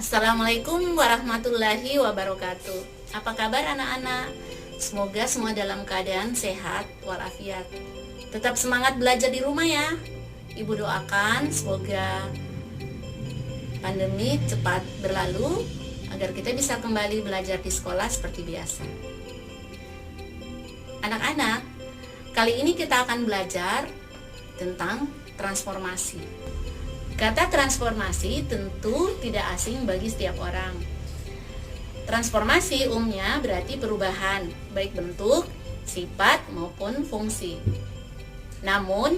Assalamualaikum warahmatullahi wabarakatuh. Apa kabar anak-anak? Semoga semua dalam keadaan sehat walafiat. Tetap semangat belajar di rumah ya. Ibu doakan semoga pandemi cepat berlalu agar kita bisa kembali belajar di sekolah seperti biasa. Anak-anak, kali ini kita akan belajar tentang transformasi. Kata transformasi tentu tidak asing bagi setiap orang. Transformasi umumnya berarti perubahan, baik bentuk, sifat, maupun fungsi. Namun,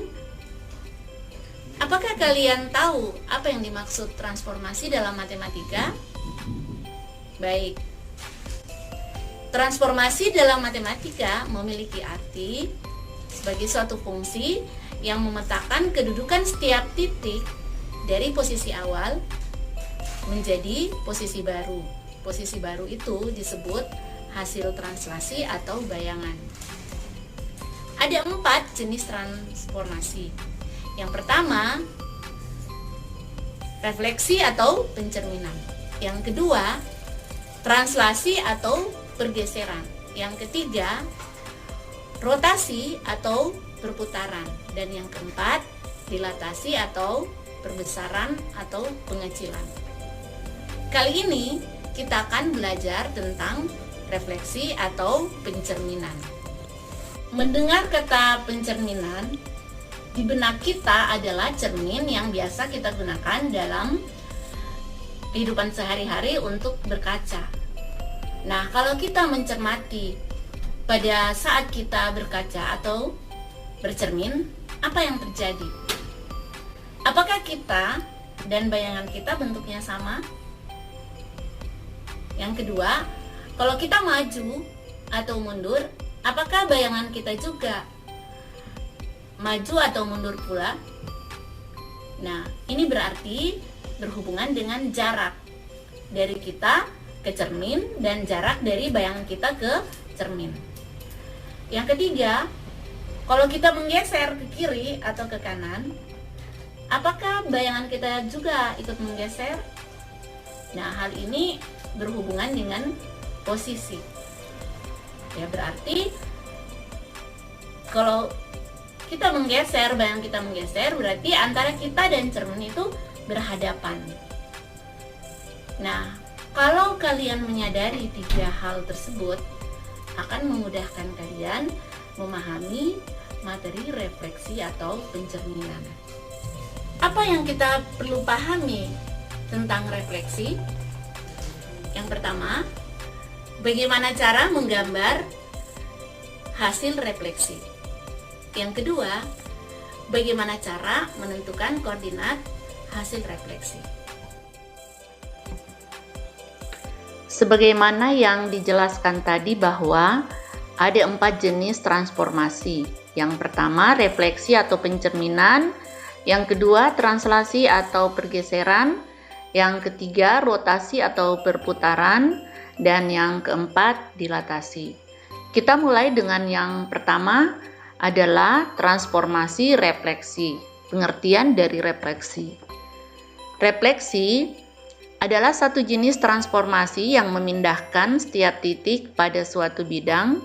apakah kalian tahu apa yang dimaksud transformasi dalam matematika? Baik, transformasi dalam matematika memiliki arti sebagai suatu fungsi yang memetakan kedudukan setiap titik dari posisi awal menjadi posisi baru. Posisi baru itu disebut hasil translasi atau bayangan. Ada 4 jenis transformasi. Yang pertama, refleksi atau pencerminan. Yang kedua, translasi atau pergeseran. Yang ketiga, rotasi atau perputaran. Dan yang keempat, dilatasi atau perbesaran atau pengecilan. Kali ini kita akan belajar tentang refleksi atau pencerminan. Mendengar kata pencerminan, di benak kita adalah cermin yang biasa kita gunakan dalam kehidupan sehari-hari untuk berkaca. Nah, kalau kita mencermati pada saat kita berkaca atau bercermin, apa yang terjadi? Apakah kita dan bayangan kita bentuknya sama? Yang kedua, kalau kita maju atau mundur, apakah bayangan kita juga maju atau mundur pula? Nah, ini berarti berhubungan dengan jarak dari kita ke cermin dan jarak dari bayangan kita ke cermin. Yang ketiga, kalau kita menggeser ke kiri atau ke kanan, apakah bayangan kita juga ikut menggeser? Nah, hal ini berhubungan dengan posisi. Ya, berarti kalau kita menggeser, bayangan kita menggeser, berarti antara kita dan cermin itu berhadapan. Nah, kalau kalian menyadari 3 hal tersebut, akan memudahkan kalian memahami materi refleksi atau pencerminan. Apa yang kita perlu pahami tentang refleksi? Yang pertama, bagaimana cara menggambar hasil refleksi. Yang kedua, bagaimana cara menentukan koordinat hasil refleksi. Sebagaimana yang dijelaskan tadi bahwa ada 4 jenis transformasi. Yang pertama, refleksi atau pencerminan. Yang kedua, translasi atau pergeseran. Yang ketiga, rotasi atau perputaran. Dan yang keempat, dilatasi. Kita mulai dengan yang pertama adalah transformasi refleksi. Pengertian dari refleksi. Refleksi adalah satu jenis transformasi yang memindahkan setiap titik pada suatu bidang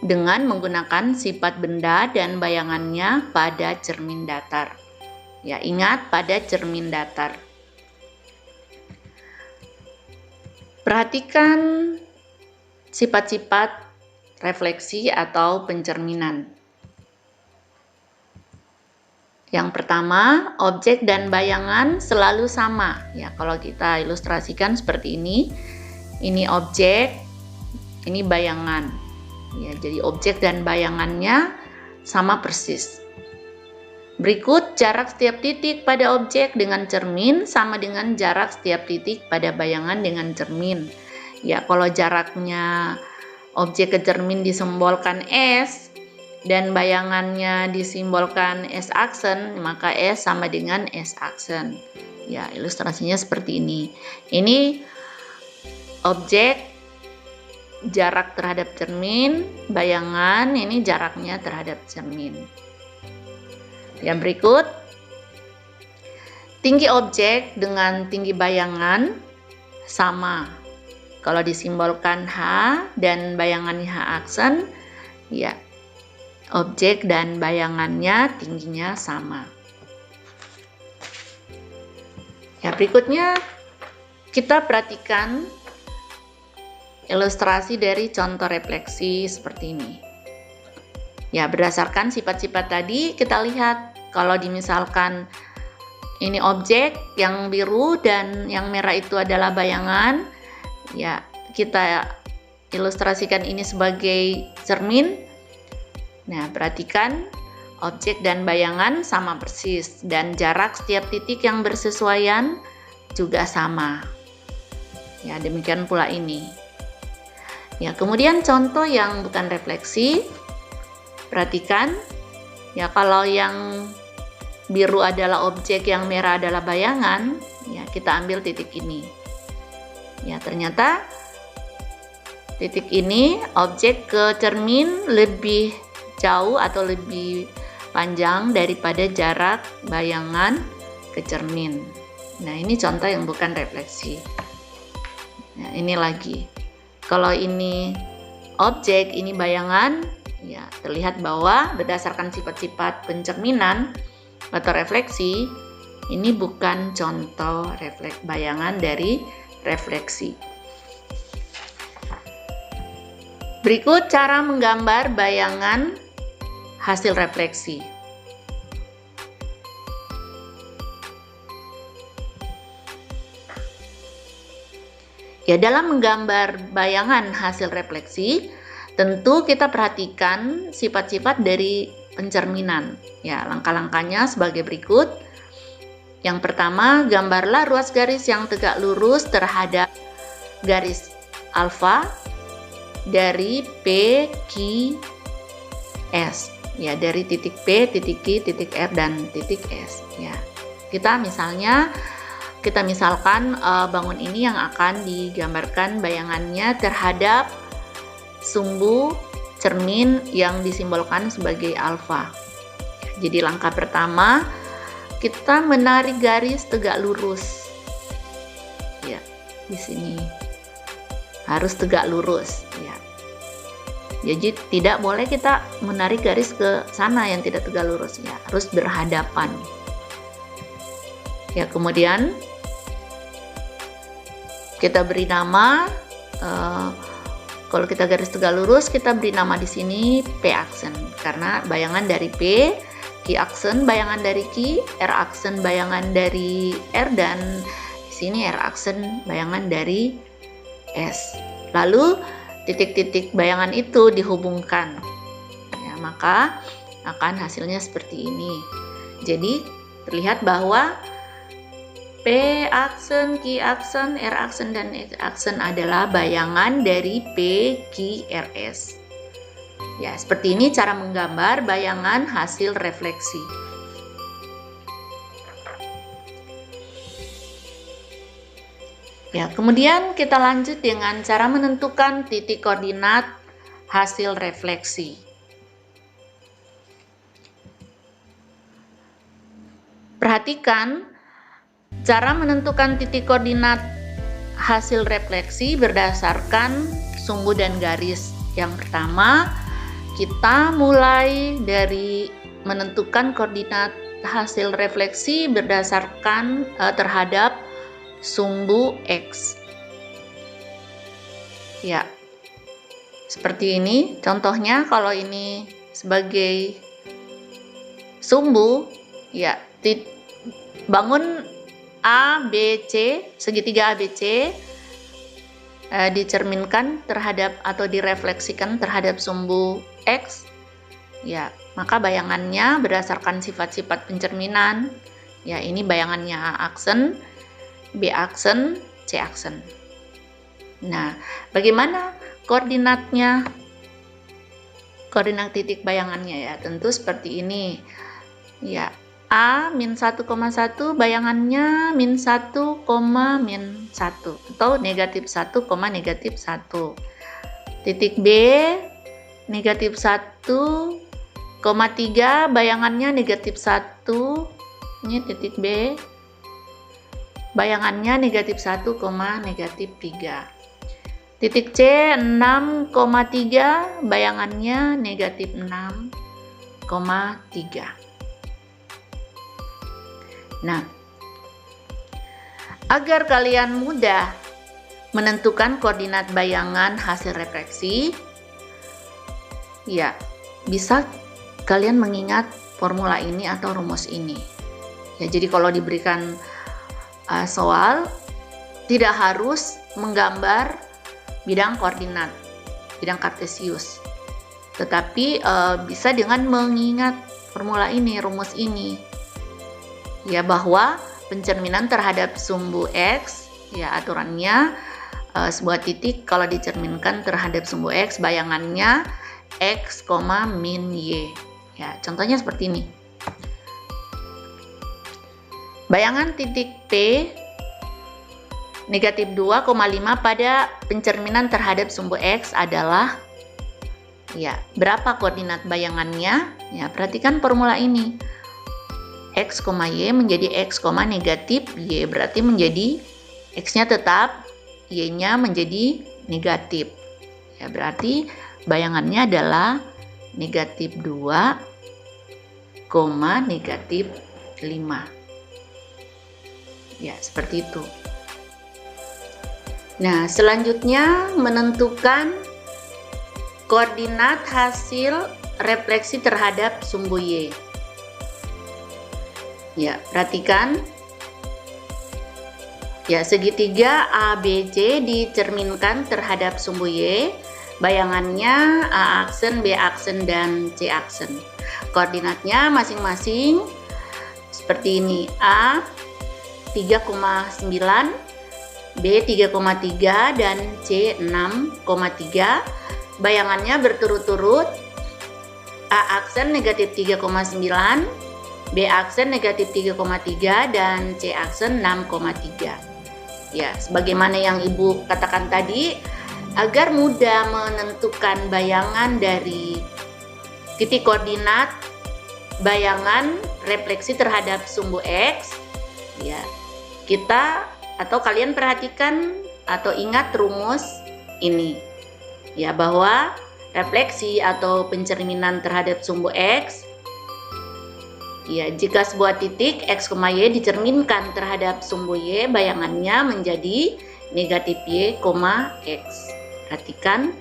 dengan menggunakan sifat benda dan bayangannya pada cermin datar. Ya, ingat pada cermin datar. Perhatikan sifat-sifat refleksi atau pencerminan. Yang pertama, objek dan bayangan selalu sama. Ya, kalau kita ilustrasikan seperti ini objek, ini bayangan. Ya, jadi objek dan bayangannya sama persis. Berikut, jarak setiap titik pada objek dengan cermin sama dengan jarak setiap titik pada bayangan dengan cermin. Ya, kalau jaraknya objek ke cermin disimbolkan S dan bayangannya disimbolkan S aksen, maka S sama dengan S aksen. Ya, ilustrasinya seperti ini. Ini objek, jarak terhadap cermin, bayangan, ini jaraknya terhadap cermin. Yang berikut, tinggi objek dengan tinggi bayangan sama. Kalau disimbolkan H dan bayangannya H aksen, ya objek dan bayangannya tingginya sama. Ya, berikutnya kita perhatikan ilustrasi dari contoh refleksi seperti ini. Ya, berdasarkan sifat-sifat tadi kita lihat kalau dimisalkan ini objek yang biru dan yang merah itu adalah bayangan, ya kita ilustrasikan ini sebagai cermin. Nah, perhatikan objek dan bayangan sama persis dan jarak setiap titik yang bersesuaian juga sama. Ya, demikian pula ini. Ya, kemudian contoh yang bukan refleksi. Perhatikan, ya kalau yang biru adalah objek, yang merah adalah bayangan, ya kita ambil titik ini. Ya, ternyata titik ini objek ke cermin lebih jauh atau lebih panjang daripada jarak bayangan ke cermin. Nah, ini contoh yang bukan refleksi. Nah, ini lagi. Kalau ini objek, ini bayangan, ya terlihat bahwa berdasarkan sifat-sifat pencerminan atau refleksi, ini bukan contoh bayangan dari refleksi. Berikut cara menggambar bayangan hasil refleksi. Ya, dalam menggambar bayangan hasil refleksi, tentu kita perhatikan sifat-sifat dari pencerminan. Ya, langkah-langkahnya sebagai berikut. Yang pertama, gambarlah ruas garis yang tegak lurus terhadap garis alfa dari P, Q, S. Ya, dari titik P, titik Q, titik R, dan titik S. Ya, kita misalkan bangun ini yang akan digambarkan bayangannya terhadap sumbu cermin yang disimbolkan sebagai alfa. Jadi langkah pertama, kita menarik garis tegak lurus. Ya, di sini harus tegak lurus. Ya. Jadi tidak boleh kita menarik garis ke sana yang tidak tegak lurus. Ya, harus berhadapan. Ya, kemudian kita beri nama. Kalau kita garis tegak lurus, kita beri nama di sini P aksen karena bayangan dari P, Q aksen bayangan dari Q, R aksen bayangan dari R, dan di sini R aksen bayangan dari S. Lalu titik-titik bayangan itu dihubungkan. Ya, maka akan hasilnya seperti ini. Jadi terlihat bahwa P aksen, Q aksen, R aksen, dan S aksen adalah bayangan dari P, Q, R, S. Ya, seperti ini cara menggambar bayangan hasil refleksi. Ya, kemudian kita lanjut dengan cara menentukan titik koordinat hasil refleksi. Perhatikan cara menentukan titik koordinat hasil refleksi berdasarkan sumbu dan garis. Yang pertama, kita mulai dari menentukan koordinat hasil refleksi berdasarkan terhadap sumbu X. Ya, seperti ini contohnya. Kalau ini sebagai sumbu, ya bangun A, B, C, segitiga ABC dicerminkan terhadap atau direfleksikan terhadap sumbu X. Ya, maka bayangannya berdasarkan sifat-sifat pencerminan. Ya, ini bayangannya A aksen, B aksen, C aksen. Nah, bagaimana koordinatnya? Koordinat titik bayangannya ya, tentu seperti ini. Ya, A min 1,1 bayangannya min 1, min 1 atau negatif 1, negatif 1. Titik B negatif 1,3 bayangannya negatif 1. Ini titik B. bayangannya negatif 1, negatif 3. Titik C 6,3, bayangannya negatif 6,3. Nah, agar kalian mudah menentukan koordinat bayangan hasil refleksi, ya, bisa kalian mengingat formula ini atau rumus ini. Ya, jadi kalau diberikan soal, tidak harus menggambar bidang koordinat, bidang kartesius, tetapi bisa dengan mengingat formula ini, rumus ini, ya, bahwa pencerminan terhadap sumbu X, ya, aturannya sebuah titik kalau dicerminkan terhadap sumbu X, bayangannya X, min Y. Ya, contohnya seperti ini. Bayangan titik P negatif 2,5 pada pencerminan terhadap sumbu X adalah, ya, berapa koordinat bayangannya? Ya, perhatikan formula ini. X, Y menjadi X, negatif Y, berarti menjadi X-nya tetap, Y-nya menjadi negatif. Ya, berarti bayangannya adalah negatif 2, negatif 5. Ya, seperti itu. Nah, selanjutnya menentukan koordinat hasil refleksi terhadap sumbu Y. Ya, perhatikan. Ya, segitiga ABC dicerminkan terhadap sumbu Y. Bayangannya A aksen, B aksen, dan C aksen. Koordinatnya masing-masing seperti ini. A 3,9, B 3,3, dan C 6,3. Bayangannya berturut-turut. A aksen negatif 3,9, B aksen negatif 3,3, dan C aksen 6,3. Ya, sebagaimana yang Ibu katakan tadi, agar mudah menentukan bayangan dari titik koordinat bayangan refleksi terhadap sumbu X, ya, kita atau kalian perhatikan atau ingat rumus ini, ya, bahwa refleksi atau pencerminan terhadap sumbu X, ya, jika sebuah titik X, Y dicerminkan terhadap sumbu Y, bayangannya menjadi negatif Y, X. Perhatikan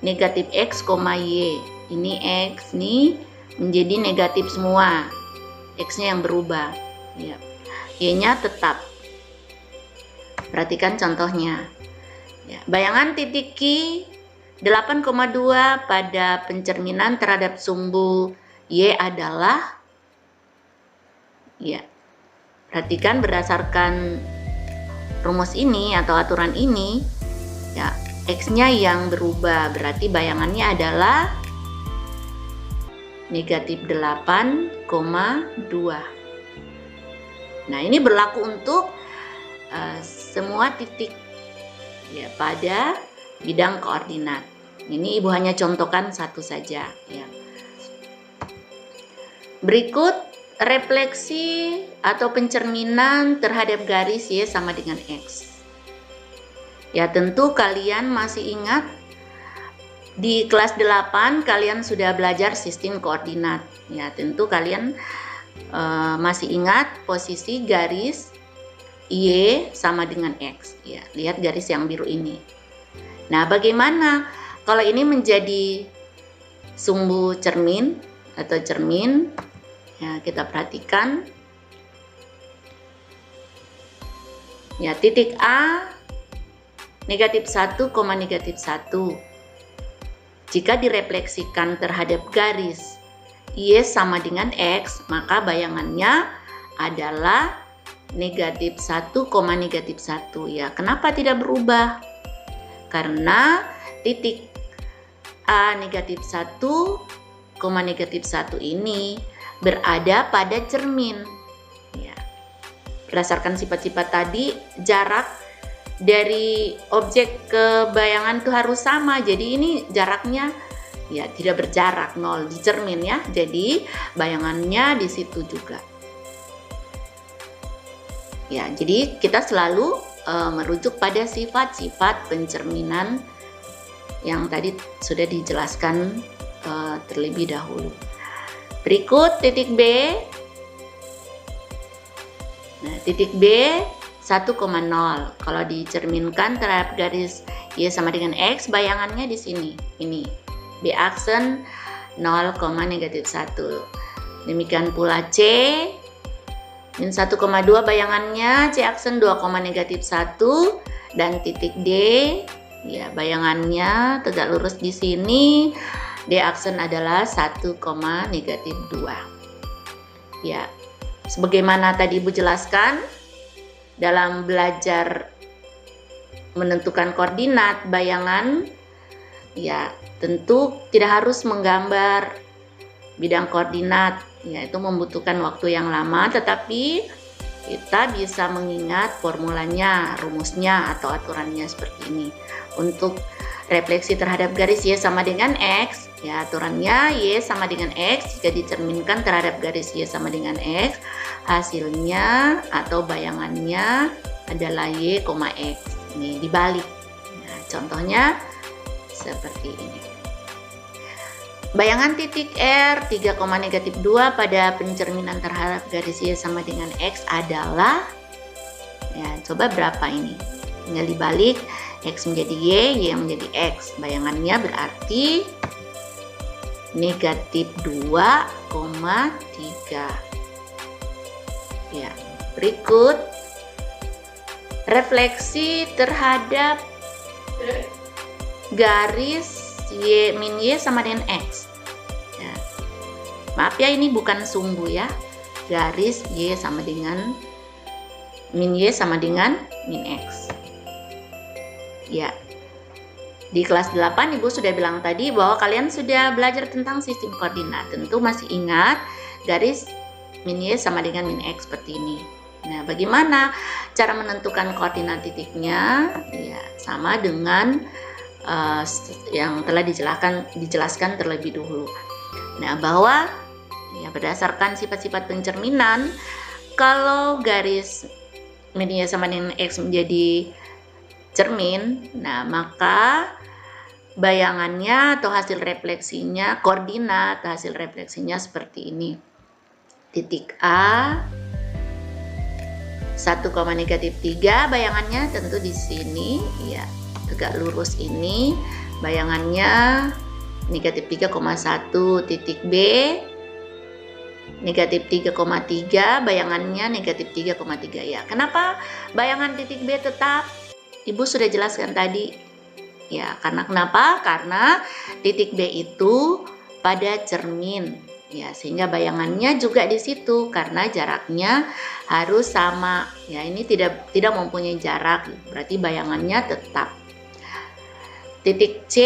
negatif X, Y. Ini X nih menjadi negatif semua. X-nya yang berubah. Ya. Y-nya tetap. Perhatikan contohnya. Ya. Bayangan titik Q 8,2 pada pencerminan terhadap sumbu Y adalah, ya, perhatikan berdasarkan rumus ini atau aturan ini, ya, X-nya yang berubah, berarti bayangannya adalah negatif 8,2. Nah, ini berlaku untuk semua titik, ya, pada bidang koordinat. Ini Ibu hanya contohkan satu saja, ya. Berikut refleksi atau pencerminan terhadap garis Y sama dengan X. Ya, tentu kalian masih ingat di kelas 8 kalian sudah belajar sistem koordinat. Ya, tentu kalian masih ingat posisi garis Y sama dengan X. Ya, lihat garis yang biru ini. Nah, bagaimana kalau ini menjadi sumbu cermin atau cermin? Ya, kita perhatikan. Ya, titik A negatif 1, negatif 1. Jika direfleksikan terhadap garis Y sama dengan X, maka bayangannya adalah negatif 1, negatif 1. Ya, kenapa tidak berubah? Karena titik A negatif 1, negatif 1 ini berada pada cermin. Ya. Berdasarkan sifat-sifat tadi, jarak dari objek ke bayangan itu harus sama. Jadi ini jaraknya, ya, tidak berjarak, 0 di cermin, ya. Jadi bayangannya di situ juga. Ya, jadi kita selalu merujuk pada sifat-sifat pencerminan yang tadi sudah dijelaskan terlebih dahulu. Berikut titik B. Nah, titik B 1,0. Kalau dicerminkan terhadap garis Y sama dengan X, bayangannya di sini. Ini B aksen 0, -1. Demikian pula C min 1,2 bayangannya C aksen 2, -1, dan titik D ya bayangannya tegak lurus di sini. D aksen adalah 1, -2. Ya, sebagaimana tadi Ibu jelaskan dalam belajar menentukan koordinat bayangan, ya tentu tidak harus menggambar bidang koordinat, ya itu membutuhkan waktu yang lama, tetapi kita bisa mengingat formulanya, rumusnya atau aturannya seperti ini. Untuk refleksi terhadap garis Y sama dengan X, ya aturannya Y sama dengan X jika dicerminkan terhadap garis Y sama dengan X, hasilnya atau bayangannya adalah Y, X. Ini dibalik. Nah, contohnya seperti ini. Bayangan titik R 3, -2 pada pencerminan terhadap garis Y sama dengan X adalah, ya coba berapa ini? Tinggal dibalik, X menjadi Y, Y menjadi X. Bayangannya berarti -2,3. Ya, berikut refleksi terhadap garis Y min Y sama dengan X. Ya. Maaf ya, ini bukan sumbu ya. Garis Y sama dengan min Y sama dengan min X. Ya. Di kelas 8 Ibu sudah bilang tadi bahwa kalian sudah belajar tentang sistem koordinat. Tentu masih ingat garis min Y sama dengan min X seperti ini. Nah, bagaimana cara menentukan koordinat titiknya? Ya, sama dengan yang telah dijelaskan terlebih dahulu. Nah, bahwa ya berdasarkan sifat-sifat pencerminan, kalau garis min Y sama dengan X menjadi cermin, nah maka bayangannya atau hasil refleksinya, koordinat hasil refleksinya seperti ini. Titik A 1,-3 bayangannya tentu di sini ya. Tegak lurus ini bayangannya -3,1. Titik B -3,3 bayangannya -3,3 ya. Kenapa bayangan titik B tetap? Ibu sudah jelaskan tadi ya, karena kenapa? Karena titik B itu pada cermin ya, sehingga bayangannya juga di situ karena jaraknya harus sama ya. Ini tidak mempunyai jarak, berarti bayangannya tetap. Titik C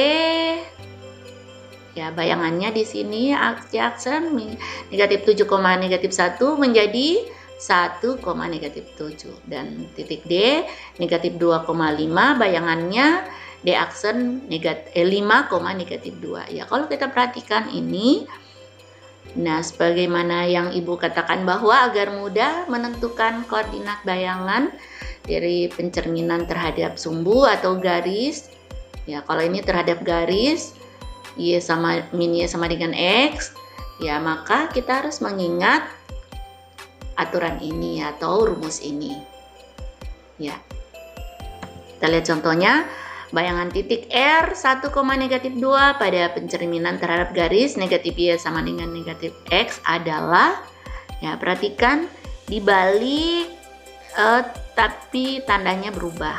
ya, bayangannya di sini aksen -7, -1 menjadi 1,-7, dan titik D -2,5 bayangannya D aksen 5,-2 ya. Kalau kita perhatikan ini, nah sebagaimana yang Ibu katakan bahwa agar mudah menentukan koordinat bayangan dari pencerminan terhadap sumbu atau garis. Ya, kalau ini terhadap garis Y sama min Y sama dengan X, ya maka kita harus mengingat aturan ini atau rumus ini. Ya. Kita lihat contohnya, bayangan titik R 1, -2 pada pencerminan terhadap garis negatif Y sama dengan negatif X adalah, ya perhatikan dibalik tapi tandanya berubah.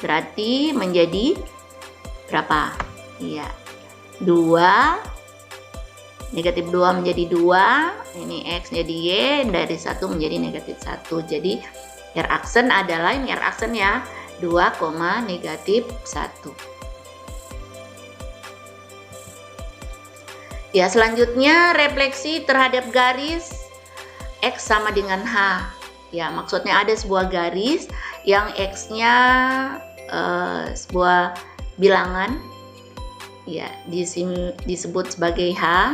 Berarti menjadi berapa? Iya, 2, -2 menjadi 2, ini X jadi Y, dari 1 menjadi -1. Jadi R aksen adalah, ini R aksen ya, 2,-1. Ya, selanjutnya refleksi terhadap garis X sama dengan H. Ya, maksudnya ada sebuah garis yang X-nya sebuah bilangan, ya disebut sebagai H.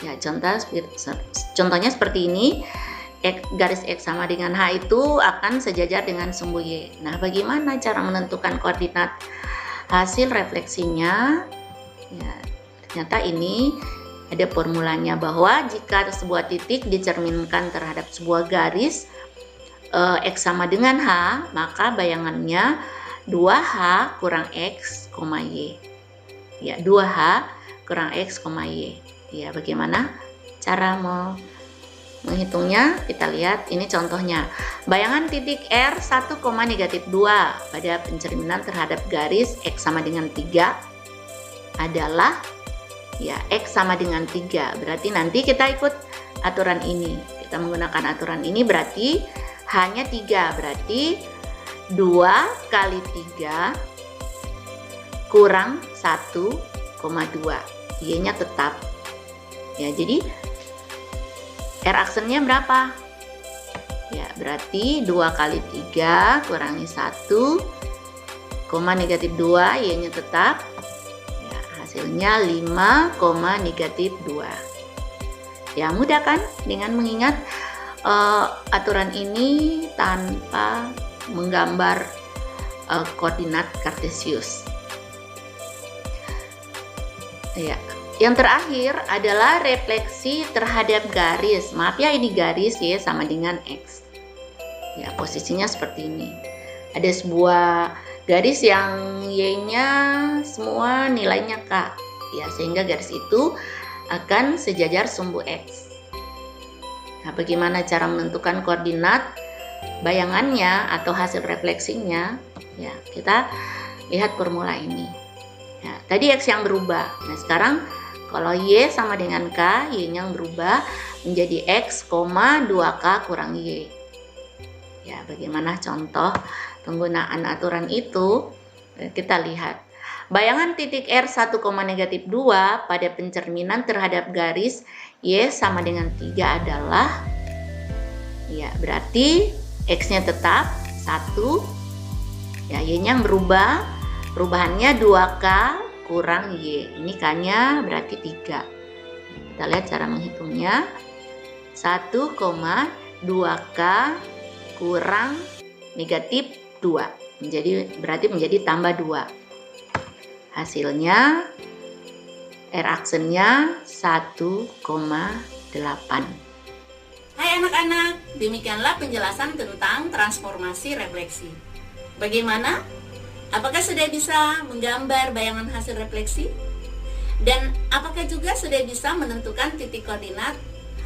Ya, contohnya seperti ini. garis X sama dengan H itu akan sejajar dengan sumbu Y. Nah, bagaimana cara menentukan koordinat hasil refleksinya? Ya, ternyata ini ada formulanya, bahwa jika sebuah titik dicerminkan terhadap sebuah garis X sama dengan H, maka bayangannya 2H kurang X, Y. Ya, 2H kurang X, Y. Ya, bagaimana cara menghitungnya? Kita lihat, ini contohnya. Bayangan titik R 1, negatif 2 pada pencerminan terhadap garis X sama dengan 3 adalah, ya, X sama dengan 3. Berarti nanti kita ikut aturan ini. Kita menggunakan aturan ini, berarti hanya 3. Berarti 2 kali 3 kurang 1,2. Y-nya tetap. Ya, jadi R aksennya berapa? Ya, berarti 2 kali 3 kurangi 1, negatif 2, Y-nya tetap. Ya, hasilnya 5, negatif 2. Ya, mudah kan dengan mengingat aturan ini tanpa menggambar koordinat kartesius. Ya, yang terakhir adalah refleksi terhadap garis. Maaf ya, ini garis Y sama dengan X. Ya, posisinya seperti ini. Ada sebuah garis yang Y-nya semua nilainya K. Ya, sehingga garis itu akan sejajar sumbu X. Nah, bagaimana cara menentukan koordinat bayangannya atau hasil refleksinya? Ya, kita lihat formula ini. Ya, tadi X yang berubah. Nah, sekarang kalau Y sama dengan K, Y-nya yang berubah menjadi X, 2K kurang Y. Ya, bagaimana contoh penggunaan aturan itu? Kita lihat. Bayangan titik R 1, negatif 2 pada pencerminan terhadap garis Y sama dengan 3 adalah, ya, berarti X-nya tetap 1, ya, Y-nya yang berubah, perubahannya 2K kurang Y. Ini K-nya berarti 3. Kita lihat cara menghitungnya. 1,2K kurang negatif 2. Berarti menjadi tambah 2. Hasilnya R aksennya 1,8. Hai anak-anak, demikianlah penjelasan tentang transformasi refleksi. Bagaimana? Apakah sudah bisa menggambar bayangan hasil refleksi? Dan apakah juga sudah bisa menentukan titik koordinat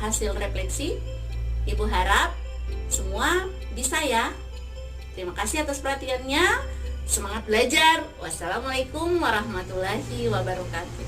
hasil refleksi? Ibu harap semua bisa ya. Terima kasih atas perhatiannya. Semangat belajar. Wassalamualaikum warahmatullahi wabarakatuh.